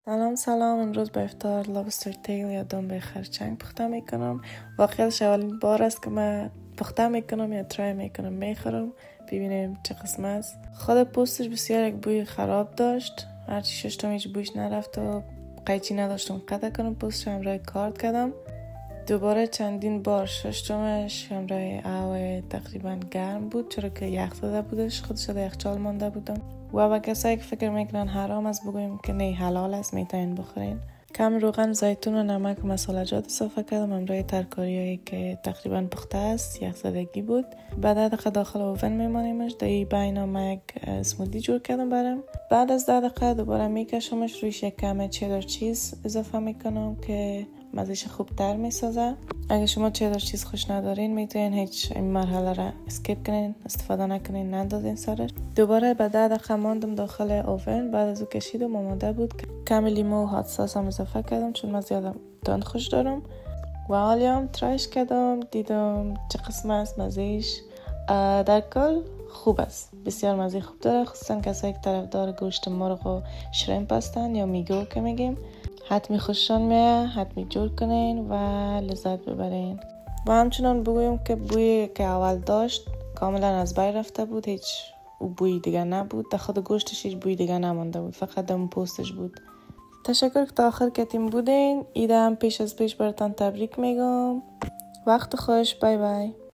سلام. امروز به افطار لابستر تیل یا دنبه خرچنگ پخته میکنم. واقعیتش اولین بار است که من پخته میکنم یا ترای میکنم میخورم. ببینیم چه قسم است. خود پوستش بسیار یک بوی خراب داشت، هرچی ششتم هیچ بویش نرفت و قیچی نداشتم قطع کنم. پوستش همراه کارد کردم. دوباره چندین بار ششتمش همراه آب تقریبا گرم بود، چرا که یخ زده بودش، خودش در یخچال مانده بودم. و با کسایی که فکر میکنن حرام است بگویم که نه، حلال است، میتونین بخورین. کم روغن، زیتون و نمک و مسالجات اضافه کردم همراه ترکاریایی که تقریبا پخته است، یخ زدگی بود. بعد از داخل اوون میمانیمش. در این بین ما یک اسمودی جور کردم برام. بعد از 10 دقیقه دوباره میکشمش، رویش یک کم چدر چیز اضافه میکنم که مزهش خوب تر میسازه. اگه شما چدر چیز خوش ندارین میتونین هیچ این مرحله را اسکیپ کنین، استفاده نکنین، نندازین سرش. دوباره بعد 10 دقیقه ماندم داخل اوون. بعد از او کشیدم آماده بود. کم لیمو و هات ساس هم اضافه کردم چون من زیاد تند خوش دارم. و حالیام ترایش کردم، دیدم چه قسم است مزهش. در کل خوب است، بسیار مزه خوب داره، خصوصا کسایی که طرفدار گوشت مرغ و شریمپ هستن یا میگو که میگیم. حتمی خوششان میاد، حتمی جور کنین و لذت ببرین. و همچنان بگویم که بویی که اول داشت کاملا از بین رفته بود، هیچ بوی دیگه نبود. در خود گوشتش هیچ بوی دیگه نمانده بود، فقط دم پوستش بود. تشکر که تا آخر کتیم بودین. ایده هم پیش از پیش براتان تبریک میگم. وقت خوش. بای بای.